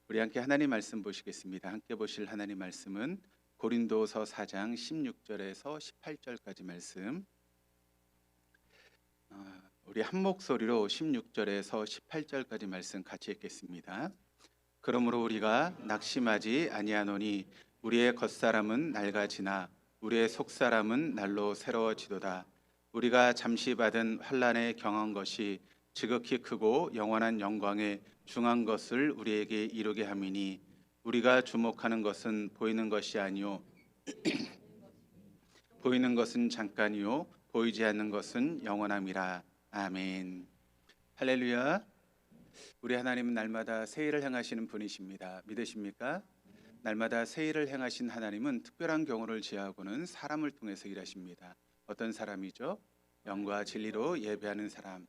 우리 함께 하나님 말씀 보시겠습니다. 함께 보실 하나님 말씀은 고린도서 4장 16절에서 18절까지 말씀. 우리 한 목소리로 16절에서 18절까지 말씀 같이 읽겠습니다. 그러므로 우리가 낙심하지 아니하노니 우리의 겉사람은 낡아지나 우리의 속사람은 날로 새로워지도다. 우리가 잠시 받은 환난에 경한 것이 지극히 크고 영원한 영광에 중한 것을 우리에게 이루게 함이니 우리가 주목하는 것은 보이는 것이 아니요 보이는 것은 잠깐이요 보이지 않는 것은 영원함이라. 아멘. 할렐루야. 우리 하나님은 날마다 새 일을 행하시는 분이십니다. 믿으십니까? 날마다 새 일을 행하신 하나님은 특별한 경우를 제하고는 사람을 통해서 일하십니다. 어떤 사람이죠? 영과 진리로 예배하는 사람.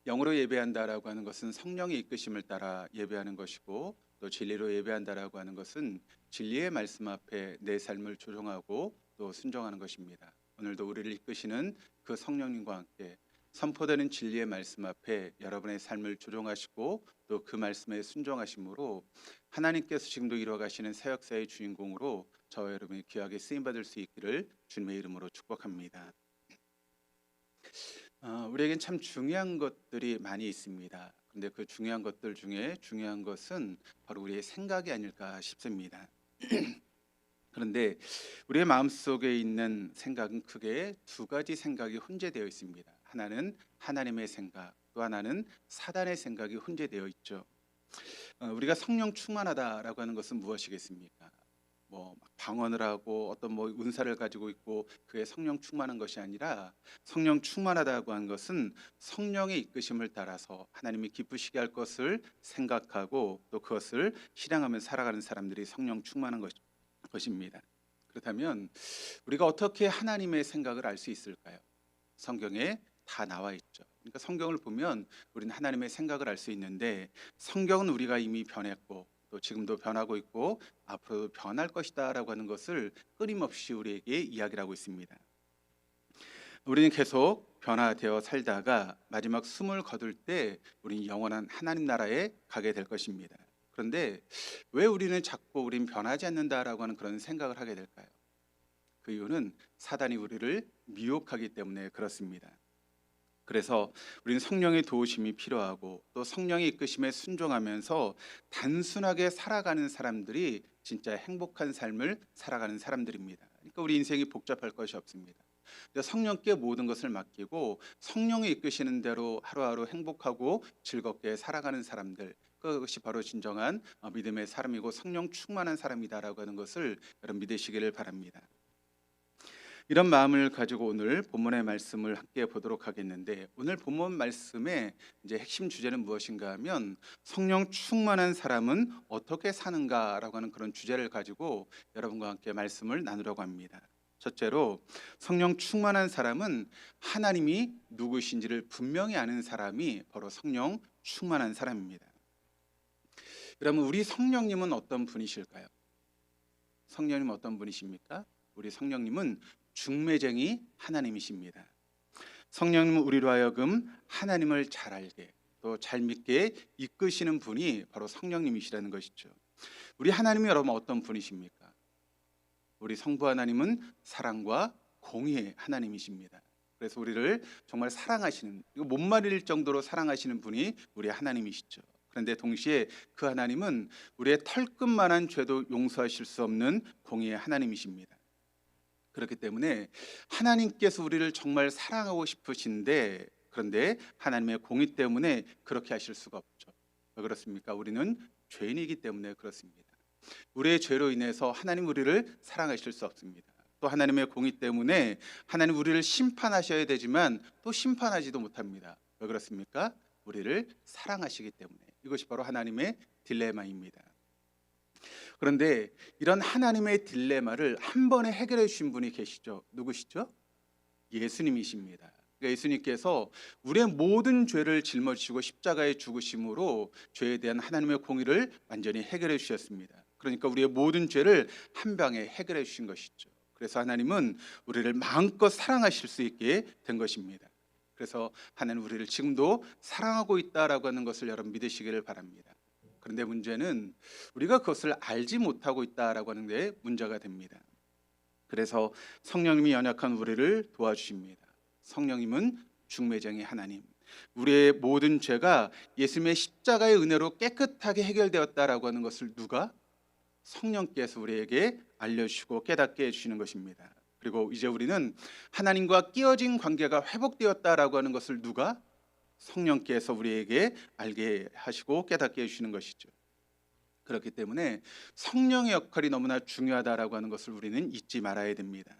영으로 예배한다라고 하는 것은 성령의 이끄심을 따라 예배하는 것이고, 또 진리로 예배한다라고 하는 것은 진리의 말씀 앞에 내 삶을 조종하고 또 순종하는 것입니다. 오늘도 우리를 이끄시는 그 성령님과 함께 선포되는 진리의 말씀 앞에 여러분의 삶을 조종하시고 또 그 말씀에 순종하심으로 하나님께서 지금도 이루어가시는 새 역사의 주인공으로 저와 여러분이 귀하게 쓰임받을 수 있기를 주님의 이름으로 축복합니다. 우리에겐 참 중요한 것들이 많이 있습니다. 그런데 그 중요한 것들 중에 중요한 것은 바로 우리의 생각이 아닐까 싶습니다. 그런데 우리의 마음속에 있는 생각은 크게 두 가지 생각이 혼재되어 있습니다. 하나는 하나님의 생각, 또 하나는 사단의 생각이 혼재되어 있죠. 우리가 성령 충만하다라고 하는 것은 무엇이겠습니까? 방언을 하고 어떤 은사를 가지고 있고 그게 성령 충만한 것이 아니라, 성령 충만하다고 하는 것은 성령의 이끄심을 따라서 하나님이 기쁘시게 할 것을 생각하고 또 그것을 실행하며 살아가는 사람들이 성령 충만한 것입니다. 그렇다면 우리가 어떻게 하나님의 생각을 알 수 있을까요? 성경에 다 나와 있죠. 그러니까 성경을 보면 우리는 하나님의 생각을 알 수 있는데, 성경은 우리가 이미 변했고 또 지금도 변하고 있고 앞으로도 변할 것이다 라고 하는 것을 끊임없이 우리에게 이야기를 하고 있습니다. 우리는 계속 변화되어 살다가 마지막 숨을 거둘 때 우리는 영원한 하나님 나라에 가게 될 것입니다. 그런데 왜 우리는 자꾸 우린 변하지 않는다라고 하는 그런 생각을 하게 될까요? 그 이유는 사단이 우리를 미혹하기 때문에 그렇습니다. 그래서 우리는 성령의 도우심이 필요하고 또 성령의 이끄심에 순종하면서 단순하게 살아가는 사람들이 진짜 행복한 삶을 살아가는 사람들입니다. 그러니까 우리 인생이 복잡할 것이 없습니다. 성령께 모든 것을 맡기고 성령이 이끄시는 대로 하루하루 행복하고 즐겁게 살아가는 사람들, 그것이 바로 진정한 믿음의 사람이고 성령 충만한 사람이다라고 하는 것을 여러분 믿으시기를 바랍니다. 이런 마음을 가지고 오늘 본문의 말씀을 함께 보도록 하겠는데, 오늘 본문 말씀의 이제 핵심 주제는 무엇인가 하면 성령 충만한 사람은 어떻게 사는가라고 하는 그런 주제를 가지고 여러분과 함께 말씀을 나누려고 합니다. 첫째로, 성령 충만한 사람은 하나님이 누구신지를 분명히 아는 사람이 바로 성령 충만한 사람입니다. 여러분, 우리 성령님은 어떤 분이실까요? 성령님 어떤 분이십니까? 우리 성령님은 중매쟁이 하나님이십니다. 성령님은 우리로 하여금 하나님을 잘 알게 또 잘 믿게 이끄시는 분이 바로 성령님이시라는 것이죠. 우리 하나님이 여러분 어떤 분이십니까? 우리 성부 하나님은 사랑과 공의의 하나님이십니다. 그래서 우리를 정말 사랑하시는, 이거 못 말릴 정도로 사랑하시는 분이 우리 하나님이시죠. 그런데 동시에 그 하나님은 우리의 털끝만한 죄도 용서하실 수 없는 공의의 하나님이십니다. 그렇기 때문에 하나님께서 우리를 정말 사랑하고 싶으신데, 그런데 하나님의 공의 때문에 그렇게 하실 수가 없죠. 왜 그렇습니까? 우리는 죄인이기 때문에 그렇습니다. 우리의 죄로 인해서 하나님 우리를 사랑하실 수 없습니다. 또 하나님의 공의 때문에 하나님 우리를 심판하셔야 되지만 또 심판하지도 못합니다. 왜 그렇습니까? 우리를 사랑하시기 때문에. 이것이 바로 하나님의 딜레마입니다. 그런데 이런 하나님의 딜레마를 한 번에 해결해 주신 분이 계시죠. 누구시죠? 예수님이십니다. 그러니까 예수님께서 우리의 모든 죄를 짊어지시고 십자가에 죽으심으로 죄에 대한 하나님의 공의를 완전히 해결해 주셨습니다. 그러니까 우리의 모든 죄를 한 방에 해결해 주신 것이죠. 그래서 하나님은 우리를 마음껏 사랑하실 수 있게 된 것입니다. 그래서 하나님 우리를 지금도 사랑하고 있다라고 하는 것을 여러분 믿으시기를 바랍니다. 그런데 문제는 우리가 그것을 알지 못하고 있다라고 하는 게 문제가 됩니다. 그래서 성령님이 연약한 우리를 도와주십니다. 성령님은 중매장의 하나님. 우리의 모든 죄가 예수님의 십자가의 은혜로 깨끗하게 해결되었다라고 하는 것을 누가? 성령께서 우리에게 알려주시고 깨닫게 해주시는 것입니다. 그리고 이제 우리는 하나님과 끼어진 관계가 회복되었다라고 하는 것을 누가? 성령께서 우리에게 알게 하시고 깨닫게 해주시는 것이죠. 그렇기 때문에 성령의 역할이 너무나 중요하다라고 하는 것을 우리는 잊지 말아야 됩니다.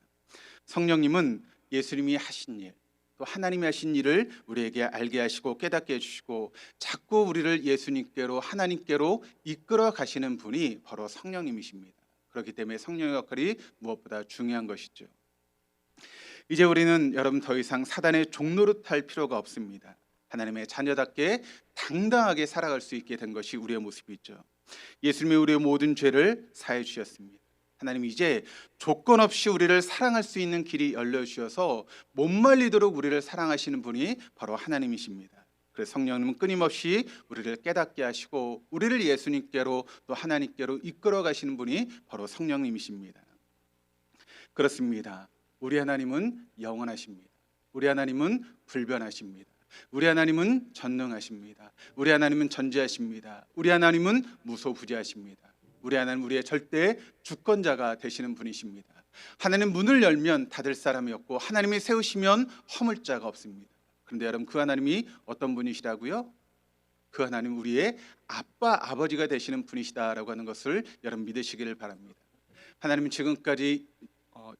성령님은 예수님이 하신 일, 또 하나님이 하신 일을 우리에게 알게 하시고 깨닫게 해주시고 자꾸 우리를 예수님께로 하나님께로 이끌어 가시는 분이 바로 성령님이십니다. 그렇기 때문에 성령의 역할이 무엇보다 중요한 것이죠. 이제 우리는 여러분 더 이상 사단의 종노릇 할 필요가 없습니다. 하나님의 자녀답게 당당하게 살아갈 수 있게 된 것이 우리의 모습이죠. 예수님이 우리의 모든 죄를 사해 주셨습니다. 하나님이 이제 조건 없이 우리를 사랑할 수 있는 길이 열려주셔서 못 말리도록 우리를 사랑하시는 분이 바로 하나님이십니다. 그래서 성령님은 끊임없이 우리를 깨닫게 하시고 우리를 예수님께로 또 하나님께로 이끌어 가시는 분이 바로 성령님이십니다. 그렇습니다. 우리 하나님은 영원하십니다. 우리 하나님은 불변하십니다. 우리 하나님은 전능하십니다. 우리 하나님은 전지하십니다. 우리 하나님은 무소부재하십니다. 우리 하나님 우리의 절대 주권자가 되시는 분이십니다. 하나님 문을 열면 닫을 사람이 없고 하나님이 세우시면 허물 자가 없습니다. 그런데 여러분 그 하나님이 어떤 분이시라고요? 그 하나님 우리의 아빠 아버지가 되시는 분이시다라고 하는 것을 여러분 믿으시기를 바랍니다. 하나님은 지금까지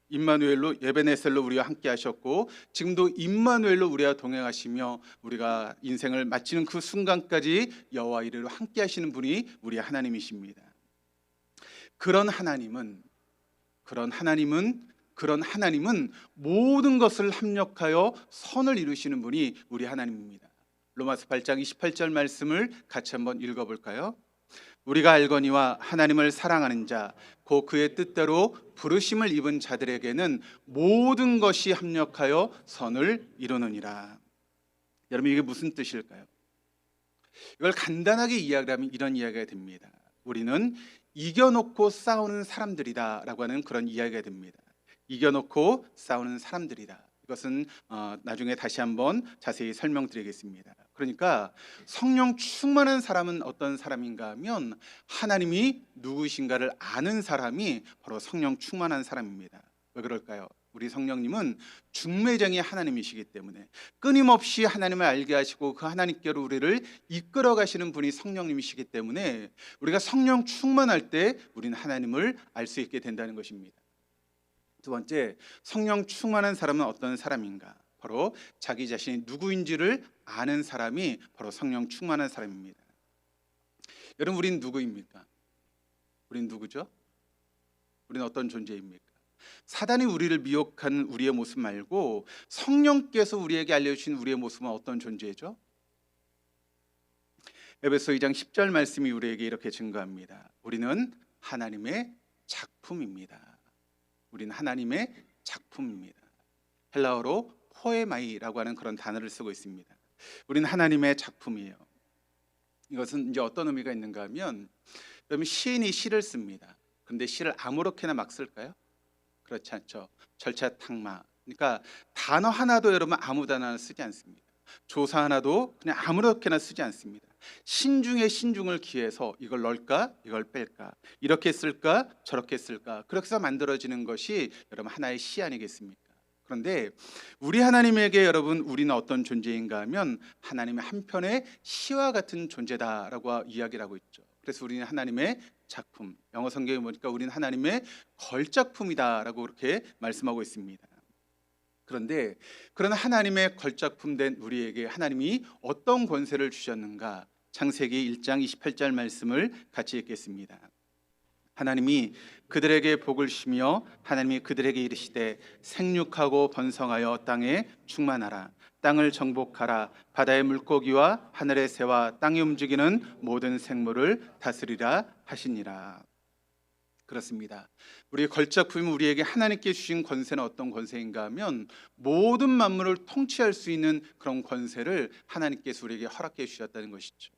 임마누엘로 에베네셀로 우리와 함께 하셨고 지금도 임마누엘로 우리와 동행하시며 우리가 인생을 마치는 그 순간까지 여호와 이르로 함께 하시는 분이 우리 하나님이십니다. 그런 하나님은 모든 것을 합력하여 선을 이루시는 분이 우리 하나님입니다. 로마서 8장 28절 말씀을 같이 한번 읽어볼까요? 우리가 알거니와 하나님을 사랑하는 자 곧 그의 뜻대로 부르심을 입은 자들에게는 모든 것이 합력하여 선을 이루느니라. 여러분 이게 무슨 뜻일까요? 이걸 간단하게 이야기하면 이런 이야기가 됩니다. 우리는 이겨놓고 싸우는 사람들이다 라고 하는 그런 이야기가 됩니다. 이겨놓고 싸우는 사람들이다. 이것은 나중에 다시 한번 자세히 설명드리겠습니다. 그러니까 성령 충만한 사람은 어떤 사람인가 하면 하나님이 누구신가를 아는 사람이 바로 성령 충만한 사람입니다. 왜 그럴까요? 우리 성령님은 중매장의 하나님이시기 때문에 끊임없이 하나님을 알게 하시고 그 하나님께로 우리를 이끌어 가시는 분이 성령님이시기 때문에 우리가 성령 충만할 때 우리는 하나님을 알 수 있게 된다는 것입니다. 두 번째, 성령 충만한 사람은 어떤 사람인가? 바로 자기 자신이 누구인지를 아는 사람이 바로 성령 충만한 사람입니다. 여러분 우리는 누구입니까? 우리는 누구죠? 우리는 어떤 존재입니까? 사단이 우리를 미혹한 우리의 모습 말고 성령께서 우리에게 알려주신 우리의 모습은 어떤 존재죠? 에베소 2장 10절 말씀이 우리에게 이렇게 증거합니다. 우리는 하나님의 작품입니다. 우리는 하나님의 작품입니다. 헬라어로 포에마이라고 하는 그런 단어를 쓰고 있습니다. 우리는 하나님의 작품이에요. 이것은 이제 어떤 의미가 있는가 하면 여러분 시인이 시를 씁니다. 그런데 시를 아무렇게나 막 쓸까요? 그렇지 않죠. 절차탁마. 그러니까 단어 하나도 여러분 아무 단어나 쓰지 않습니다. 조사 하나도 그냥 아무렇게나 쓰지 않습니다. 신중에 신중을 기해서 이걸 넣을까 이걸 뺄까 이렇게 쓸까 저렇게 쓸까 그렇게 해서 만들어지는 것이 여러분 하나의 시 아니겠습니까? 그런데 우리 하나님에게 여러분 우리는 어떤 존재인가 하면 하나님의 한편의 시와 같은 존재다라고 이야기를 하고 있죠. 그래서 우리는 하나님의 작품, 영어 성경에 보니까 우리는 하나님의 걸작품이다라고 그렇게 말씀하고 있습니다. 그런데 그런 하나님의 걸작품 된 우리에게 하나님이 어떤 권세를 주셨는가? 창세기 1장 28절 말씀을 같이 읽겠습니다. 하나님이 그들에게 복을 주시며 하나님이 그들에게 이르시되 생육하고 번성하여 땅에 충만하라. 땅을 정복하라. 바다의 물고기와 하늘의 새와 땅에 움직이는 모든 생물을 다스리라 하시니라. 그렇습니다. 우리의 걸작품이 우리에게 하나님께 주신 권세는 어떤 권세인가 하면 모든 만물을 통치할 수 있는 그런 권세를 하나님께서 우리에게 허락해 주셨다는 것이죠.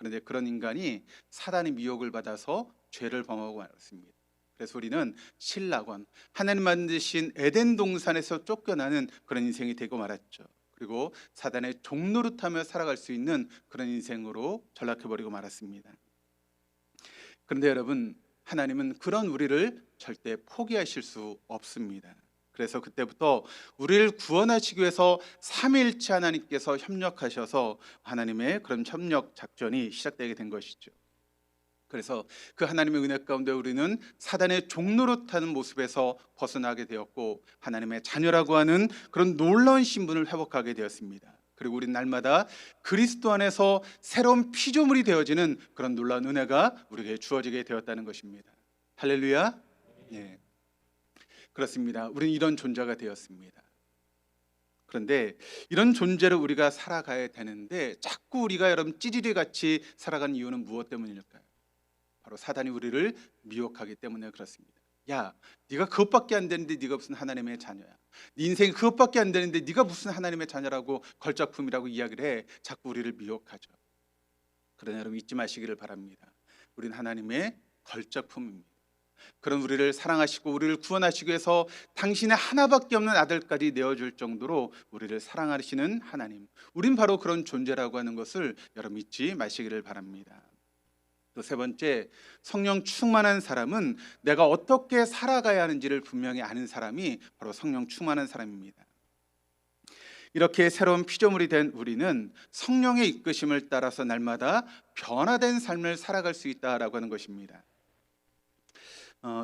그런데 그런 인간이 사단의 미혹을 받아서 죄를 범하고 말았습니다. 그래서 우리는 신락원, 하나님 만드신 에덴 동산에서 쫓겨나는 그런 인생이 되고 말았죠. 그리고 사단의 종노릇하며 살아갈 수 있는 그런 인생으로 전락해버리고 말았습니다. 그런데 여러분, 하나님은 그런 우리를 절대 포기하실 수 없습니다. 그래서 그때부터 우리를 구원하시기 위해서 삼위일체 하나님께서 협력하셔서 하나님의 그런 협력 작전이 시작되게 된 것이죠. 그래서 그 하나님의 은혜 가운데 우리는 사단의 종노릇하는 모습에서 벗어나게 되었고 하나님의 자녀라고 하는 그런 놀라운 신분을 회복하게 되었습니다. 그리고 우리는 날마다 그리스도 안에서 새로운 피조물이 되어지는 그런 놀라운 은혜가 우리에게 주어지게 되었다는 것입니다. 할렐루야. 네, 그렇습니다. 우리는 이런 존재가 되었습니다. 그런데 이런 존재로 우리가 살아가야 되는데 자꾸 우리가 여러분 찌질이 같이 살아가는 이유는 무엇 때문일까요? 바로 사단이 우리를 미혹하기 때문에 그렇습니다. 야, 네가 그것밖에 안 되는데 네가 무슨 하나님의 자녀야. 네 인생이 그것밖에 안 되는데 네가 무슨 하나님의 자녀라고 걸작품이라고 이야기를 해. 자꾸 우리를 미혹하죠. 그러나 여러분 잊지 마시기를 바랍니다. 우리는 하나님의 걸작품입니다. 그런 우리를 사랑하시고 우리를 구원하시기 위해서 당신의 하나밖에 없는 아들까지 내어줄 정도로 우리를 사랑하시는 하나님, 우린 바로 그런 존재라고 하는 것을 여러분 잊지 마시기를 바랍니다. 또 세 번째, 성령 충만한 사람은 내가 어떻게 살아가야 하는지를 분명히 아는 사람이 바로 성령 충만한 사람입니다. 이렇게 새로운 피조물이 된 우리는 성령의 이끄심을 따라서 날마다 변화된 삶을 살아갈 수 있다라고 하는 것입니다.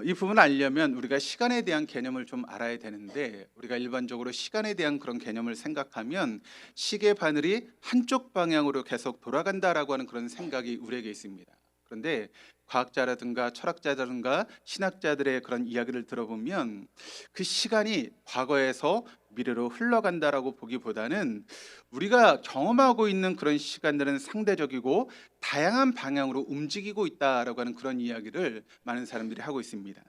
이 부분을 알려면 우리가 시간에 대한 개념을 좀 알아야 되는데, 우리가 일반적으로 시간에 대한 그런 개념을 생각하면 시계 바늘이 한쪽 방향으로 계속 돌아간다라고 하는 그런 생각이 우리에게 있습니다. 그런데 과학자라든가 철학자라든가 신학자들의 그런 이야기를 들어보면 그 시간이 과거에서 미래로 흘러간다라고 보기보다는 우리가 경험하고 있는 그런 시간들은 상대적이고 다양한 방향으로 움직이고 있다라고 하는 그런 이야기를 많은 사람들이 하고 있습니다.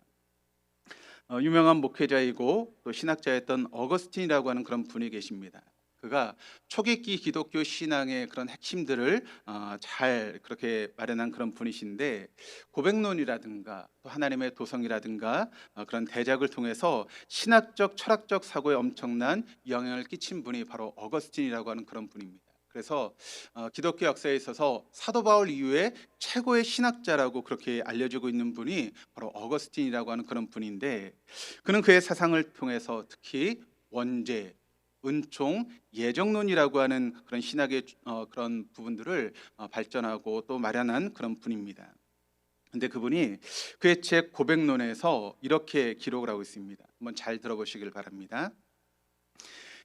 유명한 목회자이고 또 신학자였던 어거스틴이라고 하는 그런 분이 계십니다. 그가 초기기 기독교 신앙의 그런 핵심들을 잘 그렇게 마련한 그런 분이신데, 고백론이라든가 또 하나님의 도성이라든가 그런 대작을 통해서 신학적 철학적 사고에 엄청난 영향을 끼친 분이 바로 어거스틴이라고 하는 그런 분입니다. 그래서 기독교 역사에 있어서 사도 바울 이후에 최고의 신학자라고 그렇게 알려지고 있는 분이 바로 어거스틴이라고 하는 그런 분인데, 그는 그의 사상을 통해서 특히 원죄, 은총, 예정론이라고 하는 그런 신학의 그런 부분들을 발전하고 또 마련한 그런 분입니다. 근데 그분이 그의 책 고백론에서 이렇게 기록을 하고 있습니다. 한번 잘 들어보시길 바랍니다.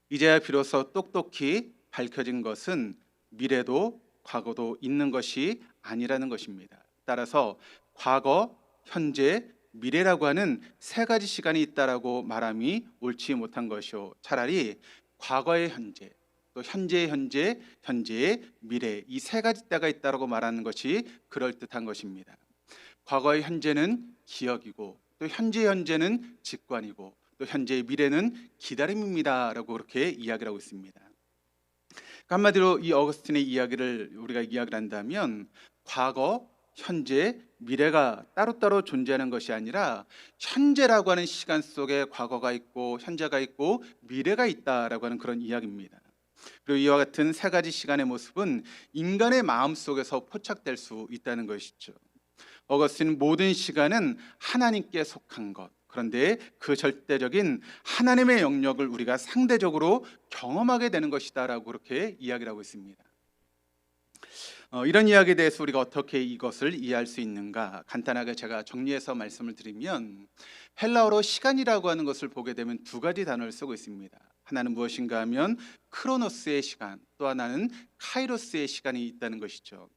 이제야 비로소 똑똑히 밝혀진 것은 미래도 과거도 있는 것이 아니라는 것입니다. 따라서 과거, 현재, 미래라고 하는 세 가지 시간이 있다라고 말함이 옳지 못한 것이요, 차라리 과거의 현재, 또 현재의 현재, 현재의 미래, 이 세 가지 때가 있다라고 말하는 것이 그럴듯한 것입니다. 과거의 현재는 기억이고 또 현재의 현재는 직관이고 또 현재의 미래는 기다림입니다라고 그렇게 이야기를 하고 있습니다. 한마디로 이 어거스틴의 이야기를 우리가 이야기를 한다면 과거, 현재, 미래가 따로따로 존재하는 것이 아니라 현재라고 하는 시간 속에 과거가 있고 현재가 있고 미래가 있다라고 하는 그런 이야기입니다. 그리고 이와 같은 세 가지 시간의 모습은 인간의 마음 속에서 포착될 수 있다는 것이죠. 어거스틴은 모든 시간은 하나님께 속한 것, 그런데 그 절대적인 하나님의 영역을 우리가 상대적으로 경험하게 되는 것이다라고 그렇게 이야기를 하고 있습니다. 이런 이야기에 대해서 우리가 어떻게 이것을 이해할 수 있는가, 간단하게 제가 정리해서 말씀을 드리면, 헬라어로 시간이라고 하는 것을 보게 되면 두 가지 단어를 쓰고 있습니다. 하나는 무엇인가 하면 크로노스의 시간, 또 하나는 카이로스의 시간이 있다는 것이죠.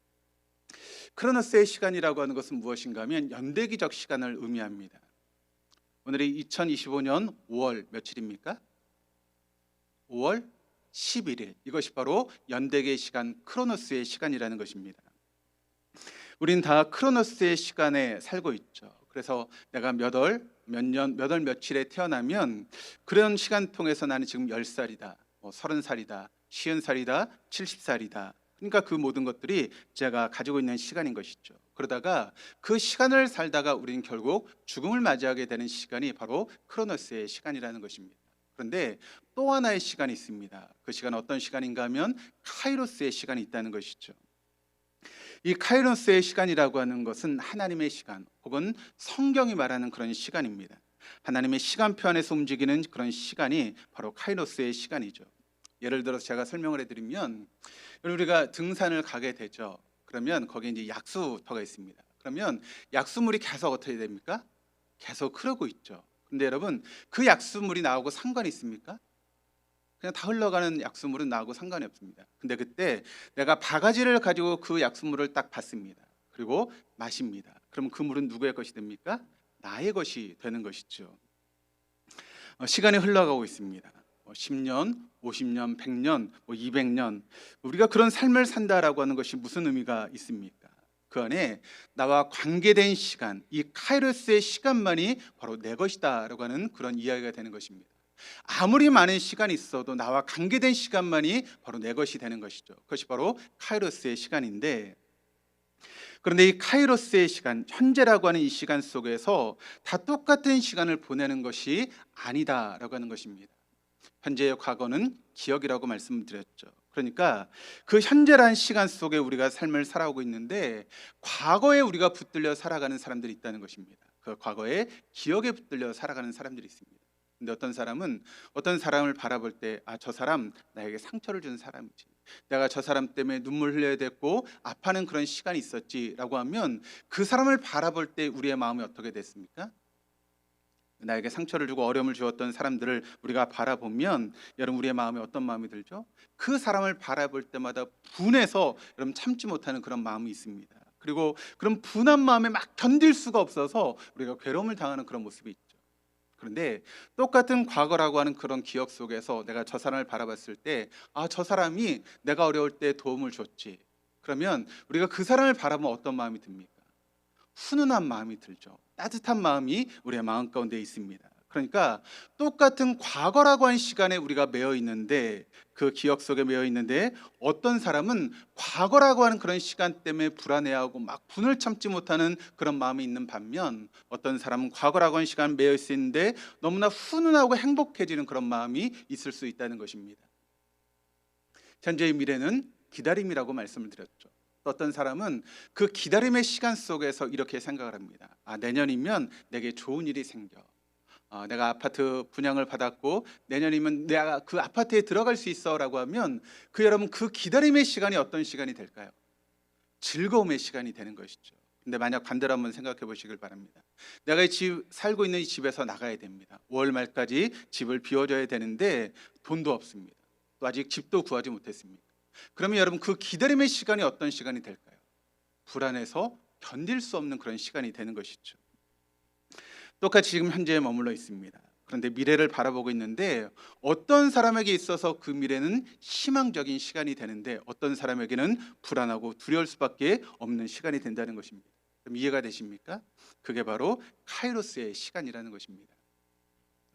크로노스의 시간이라고 하는 것은 무엇인가 하면 연대기적 시간을 의미합니다. 오늘이 2025년 5월 며칠입니까? 5월 11일, 이것이 바로 연대기의 시간, 크로노스의 시간이라는 것입니다. 우린 다 크로노스의 시간에 살고 있죠. 그래서 내가 몇 월, 몇 년, 몇 월, 며칠에 태어나면 그런 시간 통해서 나는 지금 10살이다, 30살이다, 50살이다, 70살이다, 그러니까 그 모든 것들이 제가 가지고 있는 시간인 것이죠. 그러다가 그 시간을 살다가 우리는 결국 죽음을 맞이하게 되는 시간이 바로 크로노스의 시간이라는 것입니다. 그런데 또 하나의 시간이 있습니다. 그 시간은 어떤 시간인가 하면 카이로스의 시간이 있다는 것이죠. 이 카이로스의 시간이라고 하는 것은 하나님의 시간 혹은 성경이 말하는 그런 시간입니다. 하나님의 시간표 안에서 움직이는 그런 시간이 바로 카이로스의 시간이죠. 예를 들어서 제가 설명을 해드리면, 우리가 등산을 가게 되죠. 그러면 거기에 이제 약수터가 있습니다. 그러면 약수물이 계속 어떻게 됩니까? 계속 흐르고 있죠. 근데 여러분, 그 약수물이 나오고 상관이 있습니까? 그냥 다 흘러가는 약수물은 나하고 상관이 없습니다. 근데 그때 내가 바가지를 가지고 그 약수물을 딱 받습니다. 그리고 마십니다. 그럼 그 물은 누구의 것이 됩니까? 나의 것이 되는 것이죠. 시간이 흘러가고 있습니다. 10년, 50년, 100년, 200년, 우리가 그런 삶을 산다라고 하는 것이 무슨 의미가 있습니까? 그 안에 나와 관계된 시간, 이 카이로스의 시간만이 바로 내 것이다라고 하는 그런 이야기가 되는 것입니다. 아무리 많은 시간이 있어도 나와 관계된 시간만이 바로 내 것이 되는 것이죠. 그것이 바로 카이로스의 시간인데, 그런데 이 카이로스의 시간, 현재라고 하는 이 시간 속에서 다 똑같은 시간을 보내는 것이 아니다라고 하는 것입니다. 현재의 과거는 기억이라고 말씀드렸죠. 그러니까 그 현재라는 시간 속에 우리가 삶을 살아오고 있는데, 과거에 우리가 붙들려 살아가는 사람들이 있다는 것입니다. 그 과거에 기억에 붙들려 살아가는 사람들이 있습니다. 근데 어떤 사람을 바라볼 때, 저 사람 나에게 상처를 준 사람이지, 내가 저 사람 때문에 눈물 흘려야 됐고 아파하는 그런 시간이 있었지라고 하면, 그 사람을 바라볼 때 우리의 마음이 어떻게 됐습니까? 나에게 상처를 주고 어려움을 주었던 사람들을 우리가 바라보면, 여러분, 우리의 마음에 어떤 마음이 들죠? 그 사람을 바라볼 때마다 분해서 여러분 참지 못하는 그런 마음이 있습니다. 그리고 그런 분한 마음에 막 견딜 수가 없어서 우리가 괴로움을 당하는 그런 모습이 있죠. 그런데 똑같은 과거라고 하는 그런 기억 속에서 내가 저 사람을 바라봤을 때, 저 사람이 내가 어려울 때 도움을 줬지, 그러면 우리가 그 사람을 바라보면 어떤 마음이 듭니까? 훈훈한 마음이 들죠. 따뜻한 마음이 우리의 마음 가운데 있습니다. 그러니까 똑같은 과거라고 하는 시간에 우리가 매여 있는데, 그 기억 속에 매여 있는데, 어떤 사람은 과거라고 하는 그런 시간 때문에 불안해하고 막 분을 참지 못하는 그런 마음이 있는 반면, 어떤 사람은 과거라고 하는 시간에 매여 있는데 너무나 훈훈하고 행복해지는 그런 마음이 있을 수 있다는 것입니다. 현재의 미래는 기다림이라고 말씀을 드렸죠. 어떤 사람은 그 기다림의 시간 속에서 이렇게 생각을 합니다. 내년이면 내게 좋은 일이 생겨. 내가 아파트 분양을 받았고 내년이면 내가 그 아파트에 들어갈 수 있어라고 하면, 여러분, 그 기다림의 시간이 어떤 시간이 될까요? 즐거움의 시간이 되는 것이죠. 근데 만약 반대로 한번 생각해 보시길 바랍니다. 내가 살고 있는 이 집에서 나가야 됩니다. 5월 말까지 집을 비워줘야 되는데 돈도 없습니다. 또 아직 집도 구하지 못했습니다. 그러면 여러분, 그 기다림의 시간이 어떤 시간이 될까요? 불안해서 견딜 수 없는 그런 시간이 되는 것이죠. 똑같이 지금 현재에 머물러 있습니다. 그런데 미래를 바라보고 있는데, 어떤 사람에게 있어서 그 미래는 희망적인 시간이 되는데, 어떤 사람에게는 불안하고 두려울 수밖에 없는 시간이 된다는 것입니다. 그럼 이해가 되십니까? 그게 바로 카이로스의 시간이라는 것입니다.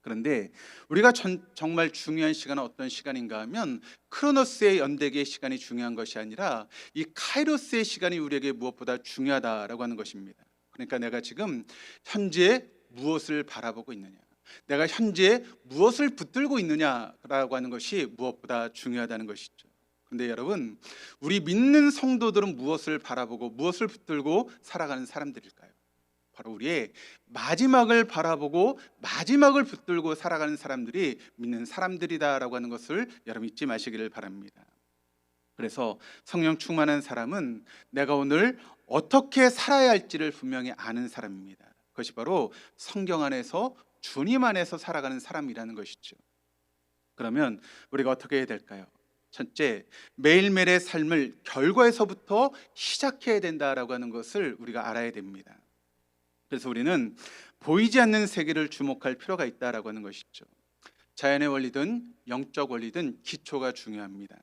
그런데 우리가 정말 중요한 시간은 어떤 시간인가 하면, 크로노스의 연대기의 시간이 중요한 것이 아니라 이 카이로스의 시간이 우리에게 무엇보다 중요하다라고 하는 것입니다. 그러니까 내가 지금 현재 무엇을 바라보고 있느냐, 내가 현재 무엇을 붙들고 있느냐라고 하는 것이 무엇보다 중요하다는 것이죠. 그런데 여러분, 우리 믿는 성도들은 무엇을 바라보고 무엇을 붙들고 살아가는 사람들일까요? 바로 우리의 마지막을 바라보고 마지막을 붙들고 살아가는 사람들이 믿는 사람들이다라고 하는 것을 여러분 잊지 마시기를 바랍니다. 그래서 성령 충만한 사람은 내가 오늘 어떻게 살아야 할지를 분명히 아는 사람입니다. 그것이 바로 성경 안에서, 주님 안에서 살아가는 사람이라는 것이죠. 그러면 우리가 어떻게 해야 될까요? 첫째, 매일매일의 삶을 결과에서부터 시작해야 된다라고 하는 것을 우리가 알아야 됩니다. 그래서 우리는 보이지 않는 세계를 주목할 필요가 있다라고 하는 것이죠. 자연의 원리든 영적 원리든 기초가 중요합니다.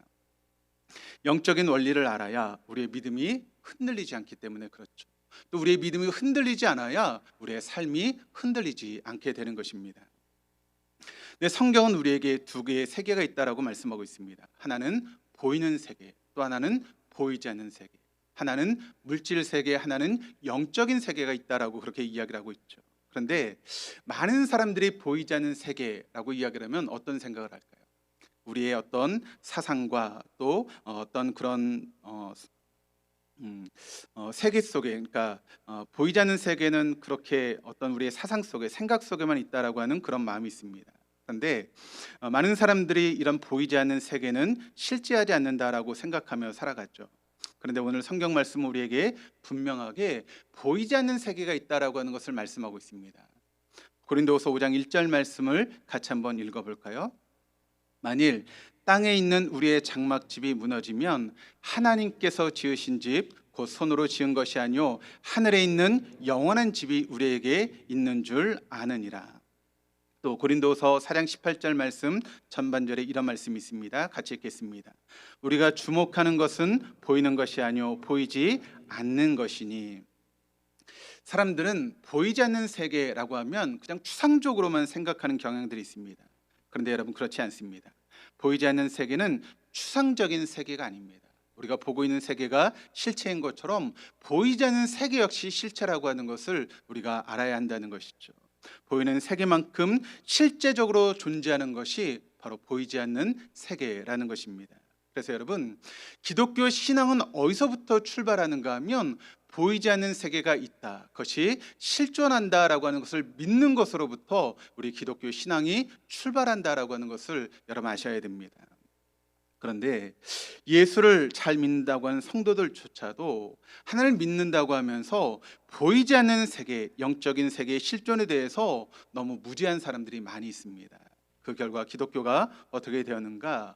영적인 원리를 알아야 우리의 믿음이 흔들리지 않기 때문에 그렇죠. 또 우리의 믿음이 흔들리지 않아야 우리의 삶이 흔들리지 않게 되는 것입니다. 네, 성경은 우리에게 두 개의 세계가 있다라고 말씀하고 있습니다. 하나는 보이는 세계, 또 하나는 보이지 않는 세계, 하나는 물질 세계, 하나는 영적인 세계가 있다라고 그렇게 이야기를 하고 있죠. 그런데 많은 사람들이 보이지 않는 세계라고 이야기를 하면 어떤 생각을 할까요? 우리의 어떤 사상과 또 어떤 그런 세계 속에, 그러니까 보이지 않는 세계는 그렇게 어떤 우리의 사상 속에, 생각 속에만 있다라고 하는 그런 마음이 있습니다. 그런데 많은 사람들이 이런 보이지 않는 세계는 실제하지 않는다라고 생각하며 살아갔죠. 그런데 오늘 성경 말씀은 우리에게 분명하게 보이지 않는 세계가 있다라고 하는 것을 말씀하고 있습니다. 고린도후서 5장 1절 말씀을 같이 한번 읽어볼까요? 만일 땅에 있는 우리의 장막집이 무너지면 하나님께서 지으신 집 곧 손으로 지은 것이 아니요 하늘에 있는 영원한 집이 우리에게 있는 줄 아느니라. 또 고린도서 4장 18절 말씀 전반절에 이런 말씀이 있습니다. 같이 읽겠습니다. 우리가 주목하는 것은 보이는 것이 아니요 보이지 않는 것이니. 사람들은 보이지 않는 세계라고 하면 그냥 추상적으로만 생각하는 경향들이 있습니다. 그런데 여러분, 그렇지 않습니다. 보이지 않는 세계는 추상적인 세계가 아닙니다. 우리가 보고 있는 세계가 실체인 것처럼 보이지 않는 세계 역시 실체라고 하는 것을 우리가 알아야 한다는 것이죠. 보이는 세계만큼 실제적으로 존재하는 것이 바로 보이지 않는 세계라는 것입니다. 그래서 여러분, 기독교 신앙은 어디서부터 출발하는가 하면 보이지 않는 세계가 있다, 그것이 실존한다라고 하는 것을 믿는 것으로부터 우리 기독교 신앙이 출발한다라고 하는 것을 여러분 아셔야 됩니다. 그런데 예수를 잘 믿는다고 하는 성도들조차도 하나님을 믿는다고 하면서 보이지 않는 세계, 영적인 세계의 실존에 대해서 너무 무지한 사람들이 많이 있습니다. 그 결과 기독교가 어떻게 되었는가?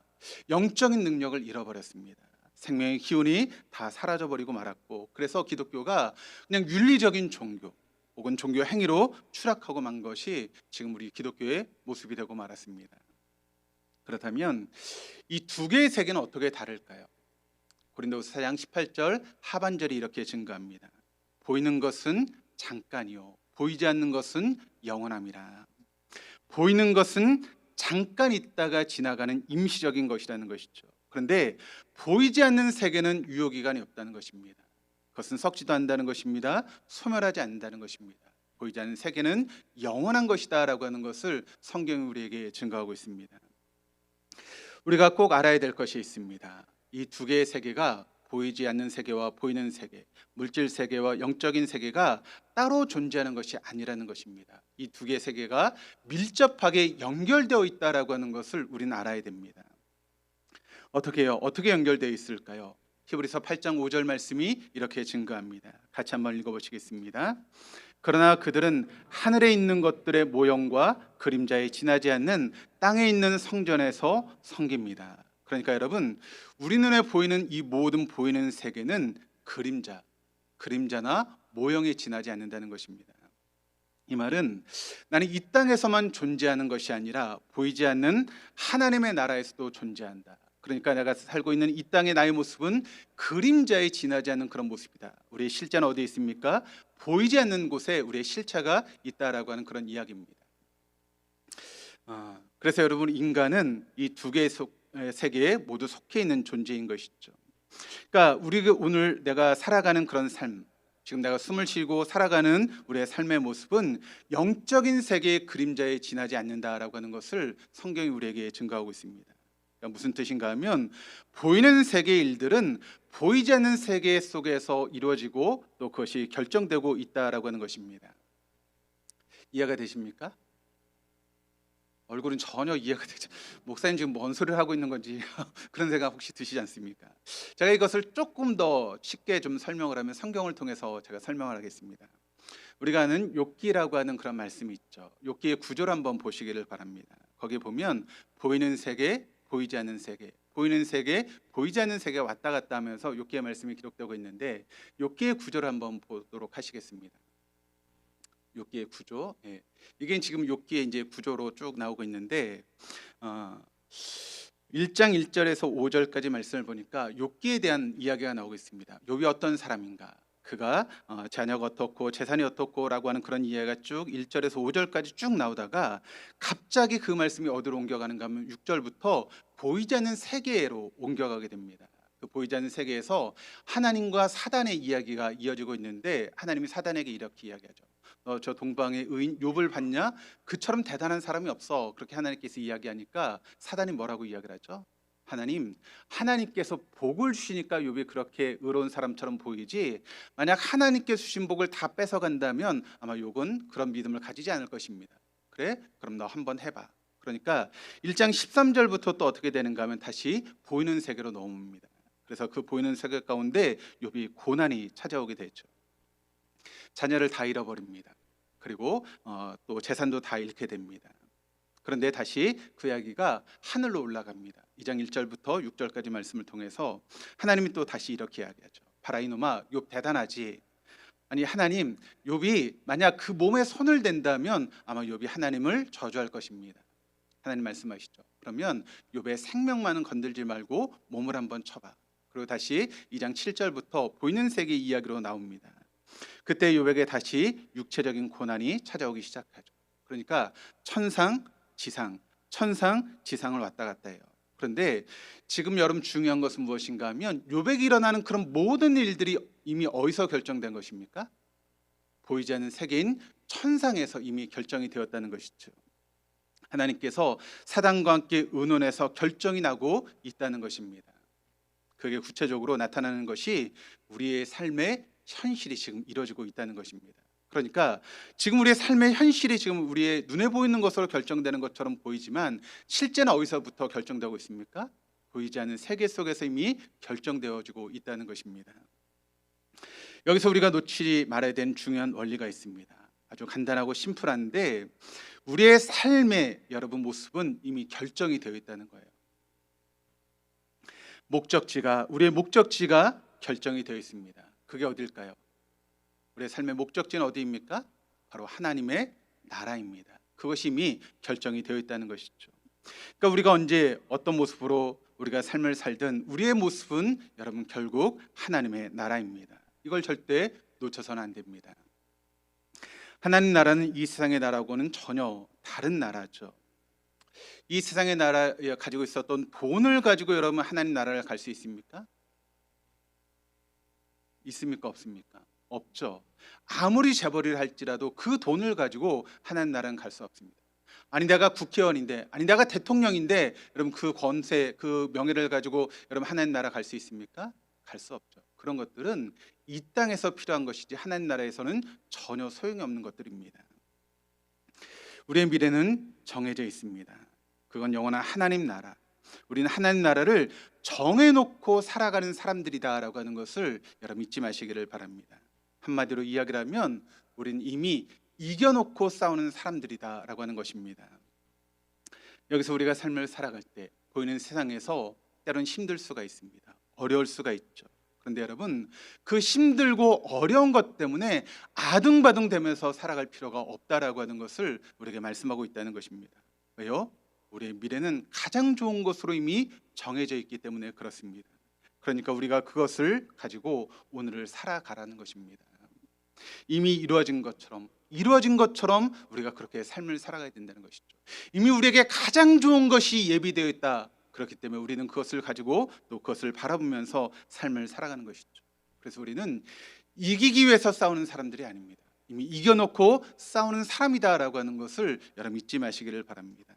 영적인 능력을 잃어버렸습니다. 생명의 기운이 다 사라져버리고 말았고, 그래서 기독교가 그냥 윤리적인 종교 혹은 종교 행위로 추락하고 만 것이 지금 우리 기독교의 모습이 되고 말았습니다. 그렇다면 이 두 개의 세계는 어떻게 다를까요? 고린도후서 4장 18절 하반절이 이렇게 증거합니다. 보이는 것은 잠깐이요 보이지 않는 것은 영원함이라. 보이는 것은 잠깐 있다가 지나가는 임시적인 것이라는 것이죠. 그런데 보이지 않는 세계는 유효기간이 없다는 것입니다. 그것은 썩지도 않는다는 것입니다. 소멸하지 않는다는 것입니다. 보이지 않는 세계는 영원한 것이다 라고 하는 것을 성경이 우리에게 증거하고 있습니다. 우리가 꼭 알아야 될 것이 있습니다. 이 두 개의 세계가, 보이지 않는 세계와 보이는 세계, 물질 세계와 영적인 세계가 따로 존재하는 것이 아니라는 것입니다. 이 두 개의 세계가 밀접하게 연결되어 있다라고 하는 것을 우리는 알아야 됩니다. 어떻게요? 어떻게 연결되어 있을까요? 히브리서 8장 5절 말씀이 이렇게 증거합니다. 같이 한번 읽어보시겠습니다. 그러나 그들은 하늘에 있는 것들의 모형과 그림자에 지나지 않는 땅에 있는 성전에서 섬깁니다. 그러니까 여러분, 우리 눈에 보이는 이 모든 보이는 세계는 그림자나 모형에 지나지 않는다는 것입니다. 이 말은 나는 이 땅에서만 존재하는 것이 아니라 보이지 않는 하나님의 나라에서도 존재한다. 그러니까 내가 살고 있는 이 땅의 나의 모습은 그림자에 지나지 않는 그런 모습이다. 우리의 실제는 어디에 있습니까? 보이지 않는 곳에 우리의 실체가 있다라고 하는 그런 이야기입니다. 그래서 여러분, 인간은 이 두 개의 세계에 모두 속해 있는 존재인 것이죠. 그러니까 우리가 오늘 내가 살아가는 그런 삶, 지금 내가 숨을 쉬고 살아가는 우리의 삶의 모습은 영적인 세계의 그림자에 지나지 않는다라고 하는 것을 성경이 우리에게 증거하고 있습니다. 그러니까 무슨 뜻인가 하면 보이는 세계의 일들은 보이지 않는 세계 속에서 이루어지고 또 그것이 결정되고 있다라고 하는 것입니다. 이해가 되십니까? 얼굴은 전혀 이해가 되지, 목사님 지금 뭔 소리를 하고 있는 건지 그런 생각 혹시 드시지 않습니까? 제가 이것을 조금 더 쉽게 좀 설명을 하면 성경을 통해서 제가 설명을 하겠습니다. 우리가 아는 욥기라고 하는 그런 말씀이 있죠. 욥기의 구조를 한번 보시기를 바랍니다. 거기에 보면 보이는 세계, 보이지 않는 세계, 보이는 세계, 보이지 않는 세계가 왔다 갔다 하면서 욥기의 말씀이 기록되고 있는데, 욥기의 구조를 한번 보도록 하시겠습니다. 욥기의 구조, 이게 지금 욥기의 이제 구조로 쭉 나오고 있는데 1장 1절에서 5절까지 말씀을 보니까 욥기에 대한 이야기가 나오고 있습니다. 욥이 어떤 사람인가, 그가 자녀가 어떻고 재산이 어떻고라고 하는 그런 이야기가 쭉 1절에서 5절까지 쭉 나오다가 갑자기 그 말씀이 어디로 옮겨가는가 하면 6절부터 보이지 않는 세계로 옮겨가게 됩니다. 그 보이지 않는 세계에서 하나님과 사단의 이야기가 이어지고 있는데 하나님이 사단에게 이렇게 이야기하죠. 너 저 동방의 의인 욥을 봤냐? 그처럼 대단한 사람이 없어. 그렇게 하나님께서 이야기하니까 사단이 뭐라고 이야기를 하죠? 하나님께서 복을 주시니까 욥이 그렇게 의로운 사람처럼 보이지, 만약 하나님께 주신 복을 다 뺏어간다면 아마 욥은 그런 믿음을 가지지 않을 것입니다. 그래? 그럼 너 한번 해봐. 그러니까 1장 13절부터 또 어떻게 되는가 하면 다시 보이는 세계로 넘어옵니다. 그래서 그 보이는 세계 가운데 욥이 고난이 찾아오게 되죠. 자녀를 다 잃어버립니다. 그리고 또 재산도 다 잃게 됩니다. 그런데 다시 그 이야기가 하늘로 올라갑니다. 2장 1절부터 6절까지 말씀을 통해서 하나님이 또 다시 이렇게 이야기하죠. 봐라 이놈아, 욥 대단하지. 아니 하나님, 욥이 만약 그 몸에 손을 댄다면 아마 욥이 하나님을 저주할 것입니다. 하나님 말씀하시죠. 그러면 욥의 생명만은 건들지 말고 몸을 한번 쳐봐. 그리고 다시 2장 7절부터 보이는 세계 이야기로 나옵니다. 그때 욥에게 다시 육체적인 고난이 찾아오기 시작하죠. 그러니까 천상, 지상을 왔다 갔다 해요. 그런데 지금 여러분 중요한 것은 무엇인가 하면 욥에게 일어나는 그런 모든 일들이 이미 어디서 결정된 것입니까? 보이지 않는 세계인 천상에서 이미 결정이 되었다는 것이죠. 하나님께서 사단과 함께 의논해서 결정이 나고 있다는 것입니다. 그게 구체적으로 나타나는 것이 우리의 삶의 현실이 지금 이루어지고 있다는 것입니다. 그러니까 지금 우리의 삶의 현실이 지금 우리의 눈에 보이는 것으로 결정되는 것처럼 보이지만 실제는 어디서부터 결정되고 있습니까? 보이지 않는 세계 속에서 이미 결정되어지고 있다는 것입니다. 여기서 우리가 놓치지 말아야 되는 중요한 원리가 있습니다. 아주 간단하고 심플한데 우리의 삶의 여러분 모습은 이미 결정이 되어 있다는 거예요. 우리의 목적지가 결정이 되어 있습니다. 그게 어딜까요? 우리의 삶의 목적지는 어디입니까? 바로 하나님의 나라입니다. 그것이 이미 결정이 되어 있다는 것이죠. 그러니까 우리가 언제 어떤 모습으로 우리가 삶을 살든 우리의 모습은 여러분 결국 하나님의 나라입니다. 이걸 절대 놓쳐서는 안 됩니다. 하나님 나라는 이 세상의 나라하고는 전혀 다른 나라죠. 이 세상의 나라에 가지고 있었던 돈을 가지고 여러분 하나님 나라를 갈 수 있습니까? 있습니까? 없습니까? 없죠. 아무리 재벌을 할지라도 그 돈을 가지고 하나님 나라는 갈 수 없습니다. 아니 내가 국회의원인데, 아니 내가 대통령인데 여러분 그 권세, 그 명예를 가지고 여러분 하나님 나라 갈 수 있습니까? 갈 수 없죠. 그런 것들은 이 땅에서 필요한 것이지 하나님 나라에서는 전혀 소용이 없는 것들입니다. 우리의 미래는 정해져 있습니다. 그건 영원한 하나님 나라. 우리는 하나님 나라를 정해놓고 살아가는 사람들이다라고 하는 것을 여러분 잊지 마시기를 바랍니다. 한마디로 이야기를 하면 우리는 이미 이겨놓고 싸우는 사람들이다라고 하는 것입니다. 여기서 우리가 삶을 살아갈 때 보이는 세상에서 때로는 힘들 수가 있습니다. 어려울 수가 있죠. 그런데 여러분 그 힘들고 어려운 것 때문에 아둥바둥 되면서 살아갈 필요가 없다라고 하는 것을 우리에게 말씀하고 있다는 것입니다. 왜요? 우리의 미래는 가장 좋은 것으로 이미 정해져 있기 때문에 그렇습니다. 그러니까 우리가 그것을 가지고 오늘을 살아가라는 것입니다. 이미 이루어진 것처럼 우리가 그렇게 삶을 살아가야 된다는 것이죠. 이미 우리에게 가장 좋은 것이 예비되어 있다. 그렇기 때문에 우리는 그것을 가지고 또 그것을 바라보면서 삶을 살아가는 것이죠. 그래서 우리는 이기기 위해서 싸우는 사람들이 아닙니다. 이미 이겨놓고 싸우는 사람이다라고 하는 것을 여러분 잊지 마시기를 바랍니다.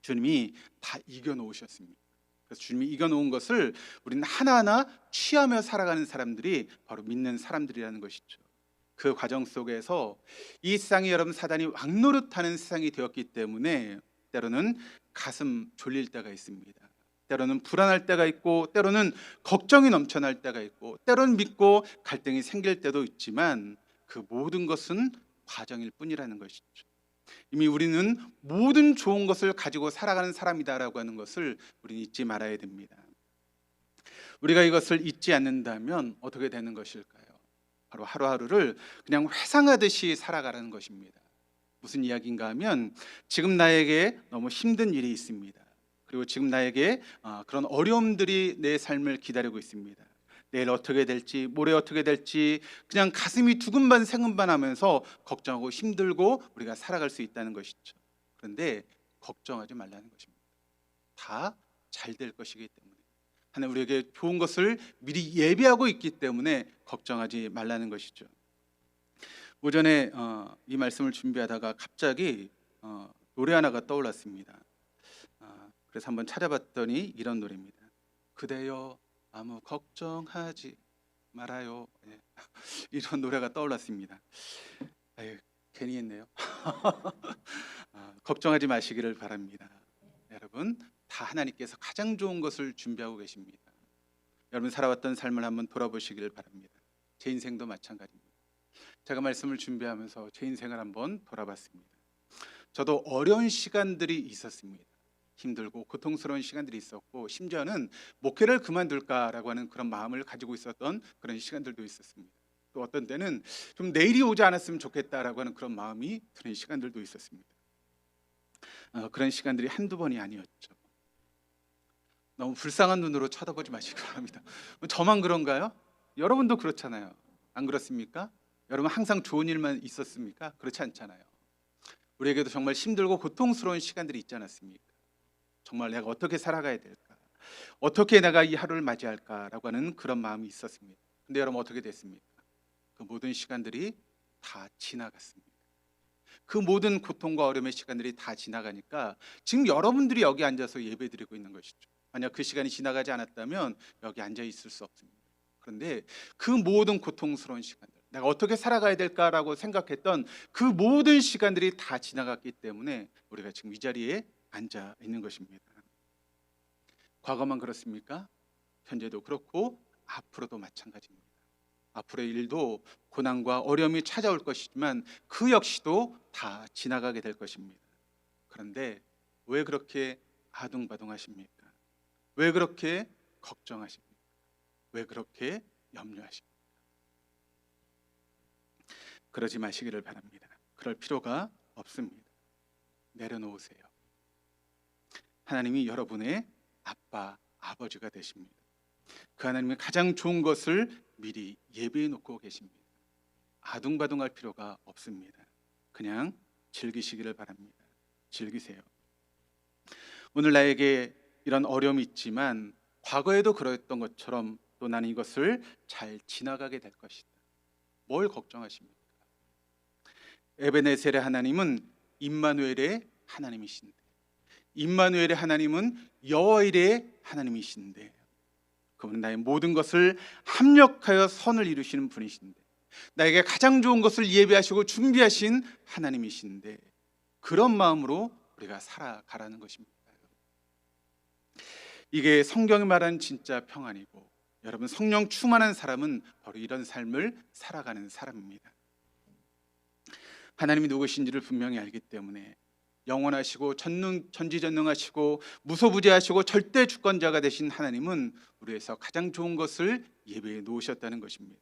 주님이 다 이겨놓으셨습니다. 그래서 주님이 이겨놓은 것을 우리는 하나하나 취하며 살아가는 사람들이 바로 믿는 사람들이라는 것이죠. 그 과정 속에서 이 세상이 여러분 사단이 왕노릇하는 세상이 되었기 때문에 때로는 가슴 졸릴 때가 있습니다. 때로는 불안할 때가 있고 때로는 걱정이 넘쳐날 때가 있고 때로는 믿고 갈등이 생길 때도 있지만 그 모든 것은 과정일 뿐이라는 것이죠. 이미 우리는 모든 좋은 것을 가지고 살아가는 사람이다라고 하는 것을 우리는 잊지 말아야 됩니다. 우리가 이것을 잊지 않는다면 어떻게 되는 것일까요? 바로 하루하루를 그냥 회상하듯이 살아가라는 것입니다. 무슨 이야기인가 하면 지금 나에게 너무 힘든 일이 있습니다. 그리고 지금 나에게 그런 어려움들이 내 삶을 기다리고 있습니다. 내일 어떻게 될지, 모레 어떻게 될지 그냥 가슴이 두근반 생근반 하면서 걱정하고 힘들고 우리가 살아갈 수 있다는 것이죠. 그런데 걱정하지 말라는 것입니다. 다 잘 될 것이기 때문에, 하나님 우리에게 좋은 것을 미리 예비하고 있기 때문에 걱정하지 말라는 것이죠. 오전에 이 말씀을 준비하다가 갑자기 노래 하나가 떠올랐습니다. 그래서 한번 찾아봤더니 이런 노래입니다. 그대여 아무 걱정하지 말아요. 예. 이런 노래가 떠올랐습니다. 아유, 괜히 했네요. 걱정하지 마시기를 바랍니다. 여러분, 다 하나님께서 가장 좋은 것을 준비하고 계십니다. 여러분 살아왔던 삶을 한번 돌아보시기를 바랍니다. 제 인생도 마찬가지입니다. 제가 말씀을 준비하면서 제 인생을 한번 돌아봤습니다. 저도 어려운 시간들이 있었습니다. 힘들고 고통스러운 시간들이 있었고, 심지어는 목회를 그만둘까라고 하는 그런 마음을 가지고 있었던 그런 시간들도 있었습니다. 또 어떤 때는 좀 내일이 오지 않았으면 좋겠다라고 하는 그런 마음이 드는 시간들도 있었습니다. 그런 시간들이 한두 번이 아니었죠. 너무 불쌍한 눈으로 쳐다보지 마시기 바랍니다. 저만 그런가요? 여러분도 그렇잖아요. 안 그렇습니까? 여러분 항상 좋은 일만 있었습니까? 그렇지 않잖아요. 우리에게도 정말 힘들고 고통스러운 시간들이 있지 않았습니까? 정말 내가 어떻게 살아가야 될까? 어떻게 내가 이 하루를 맞이할까라고 하는 그런 마음이 있었습니다. 근데 여러분 어떻게 됐습니까? 그 모든 시간들이 다 지나갔습니다. 그 모든 고통과 어려움의 시간들이 다 지나가니까 지금 여러분들이 여기 앉아서 예배드리고 있는 것이죠. 만약 그 시간이 지나가지 않았다면 여기 앉아 있을 수 없습니다. 그런데 그 모든 고통스러운 시간들, 내가 어떻게 살아가야 될까라고 생각했던 그 모든 시간들이 다 지나갔기 때문에 우리가 지금 이 자리에 앉아 있는 것입니다. 과거만 그렇습니까? 현재도 그렇고 앞으로도 마찬가지입니다. 앞으로의 일도 고난과 어려움이 찾아올 것이지만 그 역시도 다 지나가게 될 것입니다. 그런데 왜 그렇게 아둥바둥하십니까? 왜 그렇게 걱정하십니까? 왜 그렇게 염려하십니까? 그러지 마시기를 바랍니다. 그럴 필요가 없습니다. 내려놓으세요. 하나님이 여러분의 아빠, 아버지가 되십니다. 그 하나님의 가장 좋은 것을 미리 예비해 놓고 계십니다. 아둥바둥할 필요가 없습니다. 그냥 즐기시기를 바랍니다. 즐기세요. 오늘 나에게 이런 어려움이 있지만 과거에도 그랬던 것처럼 또 나는 이것을 잘 지나가게 될 것이다. 뭘 걱정하십니까? 에베네셀의 하나님은 임마누엘의 하나님이신데, 임마누엘의 하나님은 여호와일의 하나님이신데, 그분은 나의 모든 것을 합력하여 선을 이루시는 분이신데, 나에게 가장 좋은 것을 예비하시고 준비하신 하나님이신데, 그런 마음으로 우리가 살아가라는 것입니다. 이게 성경이 말하는 진짜 평안이고, 여러분 성령 충만한 사람은 바로 이런 삶을 살아가는 사람입니다. 하나님이 누구신지를 분명히 알기 때문에 영원하시고 전지전능하시고 무소부재하시고 절대 주권자가 되신 하나님은 우리에서 가장 좋은 것을 예배해 놓으셨다는 것입니다.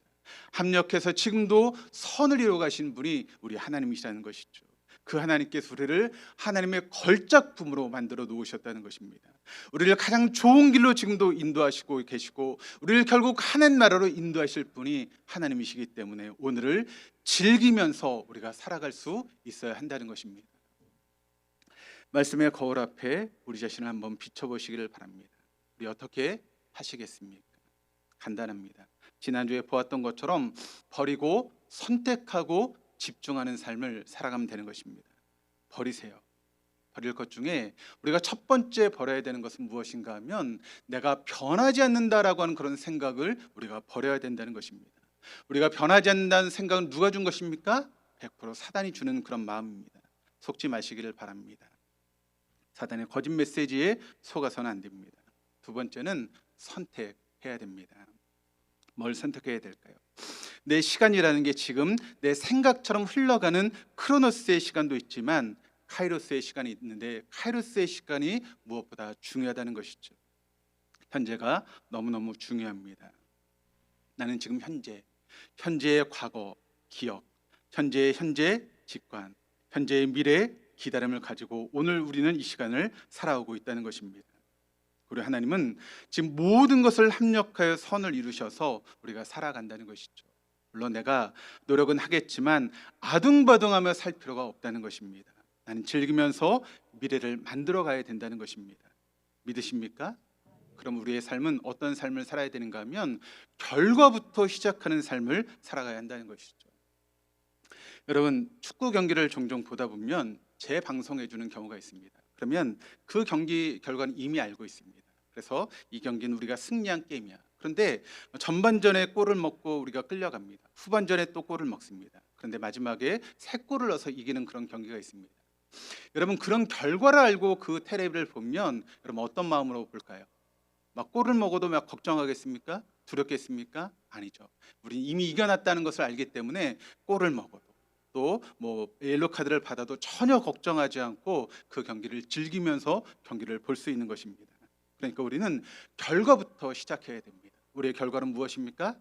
합력해서 지금도 선을 이루어 가신 분이 우리 하나님이시라는 것이죠. 그 하나님께서 우리를 하나님의 걸작품으로 만들어 놓으셨다는 것입니다. 우리를 가장 좋은 길로 지금도 인도하시고 계시고, 우리를 결국 하나님 나라로 인도하실 분이 하나님이시기 때문에 오늘을 즐기면서 우리가 살아갈 수 있어야 한다는 것입니다. 말씀의 거울 앞에 우리 자신을 한번 비춰보시기를 바랍니다. 우리 어떻게 하시겠습니까? 간단합니다. 지난주에 보았던 것처럼 버리고 선택하고 집중하는 삶을 살아가면 되는 것입니다. 버리세요. 버릴 것 중에 우리가 첫 번째 버려야 되는 것은 무엇인가 하면, 내가 변하지 않는다라고 하는 그런 생각을 우리가 버려야 된다는 것입니다. 우리가 변하지 않는다는 생각은 누가 준 것입니까? 100% 사단이 주는 그런 마음입니다. 속지 마시기를 바랍니다. 사단의 거짓 메시지에 속아서는 안 됩니다. 두 번째는 선택해야 됩니다. 뭘 선택해야 될까요? 내 시간이라는 게 지금 내 생각처럼 흘러가는 크로노스의 시간도 있지만 카이로스의 시간이 있는데, 카이로스의 시간이 무엇보다 중요하다는 것이죠. 현재가 너무너무 중요합니다. 나는 지금 현재의 과거, 기억, 현재의 현재 직관, 현재의 미래 기다림을 가지고 오늘 우리는 이 시간을 살아오고 있다는 것입니다. 우리 하나님은 지금 모든 것을 합력하여 선을 이루셔서 우리가 살아간다는 것이죠. 물론 내가 노력은 하겠지만 아둥바둥하며 살 필요가 없다는 것입니다. 나는 즐기면서 미래를 만들어 가야 된다는 것입니다. 믿으십니까? 그럼 우리의 삶은 어떤 삶을 살아야 되는가 하면 결과부터 시작하는 삶을 살아가야 한다는 것이죠. 여러분, 축구 경기를 종종 보다 보면 재방송해 주는 경우가 있습니다. 그러면 그 경기 결과는 이미 알고 있습니다. 그래서 이 경기는 우리가 승리한 게임이야. 그런데 전반전에 골을 먹고 우리가 끌려갑니다. 후반전에 또 골을 먹습니다. 그런데 마지막에 세 골을 넣어서 이기는 그런 경기가 있습니다. 여러분, 그런 결과를 알고 그 텔레비를 보면 여러분 어떤 마음으로 볼까요? 막 골을 먹어도 막 걱정하겠습니까? 두렵겠습니까? 아니죠. 우리 이미 이겨놨다는 것을 알기 때문에 골을 먹어도 또 뭐 옐로 카드를 받아도 전혀 걱정하지 않고 그 경기를 즐기면서 경기를 볼 수 있는 것입니다. 그러니까 우리는 결과부터 시작해야 됩니다. 우리의 결과는 무엇입니까?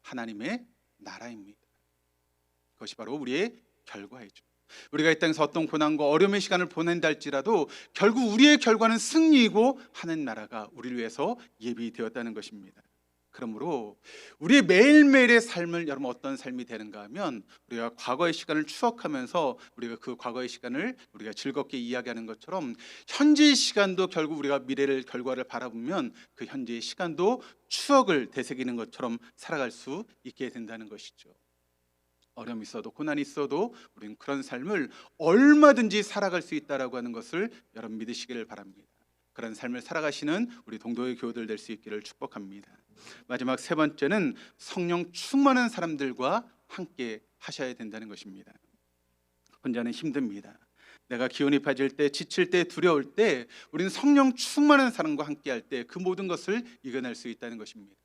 하나님의 나라입니다. 그것이 바로 우리의 결과이죠. 우리가 이 땅에서 어떤 고난과 어려움의 시간을 보낸다 할지라도 결국 우리의 결과는 승리이고 하나님 나라가 우리를 위해서 예비되었다는 것입니다. 그러므로 우리의 매일매일의 삶을 여러분 어떤 삶이 되는가 하면 우리가 과거의 시간을 추억하면서 우리가 그 과거의 시간을 우리가 즐겁게 이야기하는 것처럼 현재의 시간도 결국 우리가 미래를 결과를 바라보면 그 현재의 시간도 추억을 되새기는 것처럼 살아갈 수 있게 된다는 것이죠. 어려움이 있어도 고난이 있어도 우리는 그런 삶을 얼마든지 살아갈 수 있다라고 하는 것을 여러분 믿으시기를 바랍니다. 그런 삶을 살아가시는 우리 동도의 교우들 될 수 있기를 축복합니다. 마지막 세 번째는 성령 충만한 사람들과 함께 하셔야 된다는 것입니다. 혼자는 힘듭니다. 내가 기운이 빠질 때, 지칠 때, 두려울 때 우리는 성령 충만한 사람과 함께 할 때 그 모든 것을 이겨낼 수 있다는 것입니다.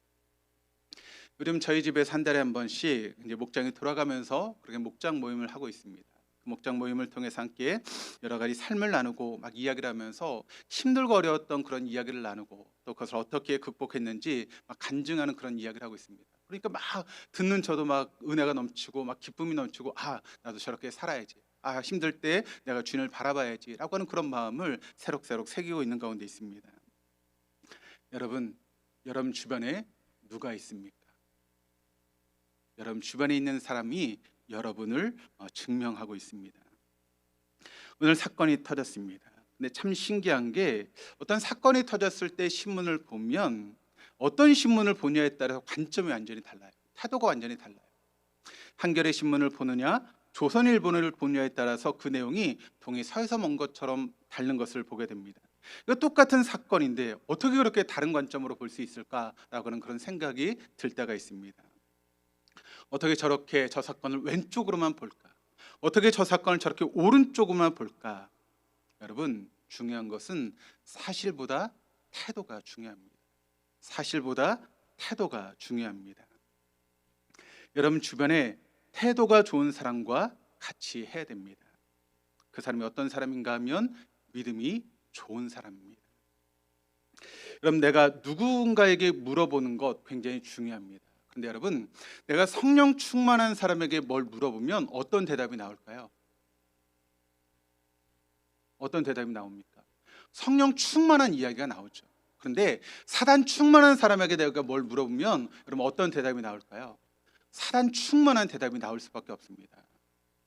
요즘 저희 집에서 한 달에 한 번씩 이제 목장이 돌아가면서 그렇게 목장 모임을 하고 있습니다. 그 목장 모임을 통해서 함께 여러 가지 삶을 나누고 막 이야기를 하면서 힘들고 어려웠던 그런 이야기를 나누고 또 그것을 어떻게 극복했는지 막 간증하는 그런 이야기를 하고 있습니다. 그러니까 막 듣는 저도 막 은혜가 넘치고 막 기쁨이 넘치고 나도 저렇게 살아야지. 힘들 때 내가 주님을 바라봐야지라고 하는 그런 마음을 새록새록 새기고 있는 가운데 있습니다. 여러분 주변에 누가 있습니까? 여러분 주변에 있는 사람이 여러분을 증명하고 있습니다. 오늘 사건이 터졌습니다. 근데 참 신기한 게 어떤 사건이 터졌을 때 신문을 보면 어떤 신문을 보냐에 따라서 관점이 완전히 달라요. 태도가 완전히 달라요. 한겨레 신문을 보느냐 조선일보를 보느냐에 따라서 그 내용이 동이 서에서 먼 것처럼 다른 것을 보게 됩니다. 이거 똑같은 사건인데 어떻게 그렇게 다른 관점으로 볼 수 있을까라고 하는 그런 생각이 들 때가 있습니다. 어떻게 저렇게 저 사건을 왼쪽으로만 볼까? 어떻게 저 사건을 저렇게 오른쪽으로만 볼까? 여러분 중요한 것은 사실보다 태도가 중요합니다. 사실보다 태도가 중요합니다. 여러분 주변에 태도가 좋은 사람과 같이 해야 됩니다. 그 사람이 어떤 사람인가 하면 믿음이 좋은 사람입니다. 여러분 내가 누군가에게 물어보는 것 굉장히 중요합니다. 근데 여러분 내가 성령 충만한 사람에게 뭘 물어보면 어떤 대답이 나올까요? 어떤 대답이 나옵니까? 성령 충만한 이야기가 나오죠. 그런데 사단 충만한 사람에게 내가 뭘 물어보면 여러분 어떤 대답이 나올까요? 사단 충만한 대답이 나올 수밖에 없습니다.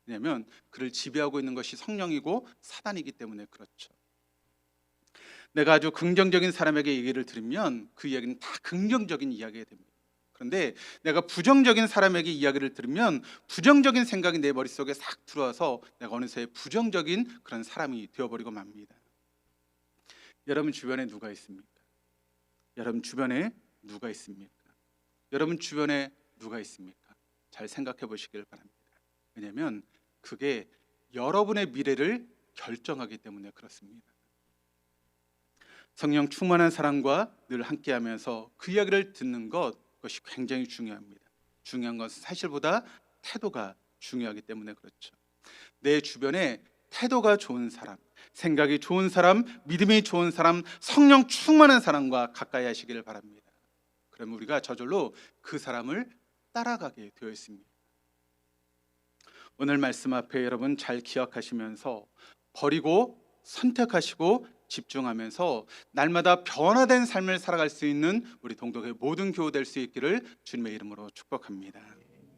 왜냐하면 그를 지배하고 있는 것이 성령이고 사단이기 때문에 그렇죠. 내가 아주 긍정적인 사람에게 얘기를 들으면 그 이야기는 다 긍정적인 이야기가 됩니다. 그런데 내가 부정적인 사람에게 이야기를 들으면 부정적인 생각이 내 머릿속에 싹 들어와서 내가 어느새 부정적인 그런 사람이 되어버리고 맙니다. 여러분 주변에 누가 있습니까? 여러분 주변에 누가 있습니까? 여러분 주변에 누가 있습니까? 잘 생각해 보시길 바랍니다. 왜냐하면 그게 여러분의 미래를 결정하기 때문에 그렇습니다. 성령 충만한 사람과 늘 함께하면서 그 이야기를 듣는 그것이 굉장히 중요합니다. 중요한 것은 사실보다 태도가 중요하기 때문에 그렇죠. 내 주변에 태도가 좋은 사람, 생각이 좋은 사람, 믿음이 좋은 사람, 성령 충만한 사람과 가까이 하시기를 바랍니다. 그러면 우리가 저절로 그 사람을 따라가게 되어 있습니다. 오늘 말씀 앞에 여러분 잘 기억하시면서 버리고 선택하시고 집중하면서 날마다 변화된 삶을 살아갈 수 있는 우리 동독의 모든 교우 될 수 있기를 주님의 이름으로 축복합니다.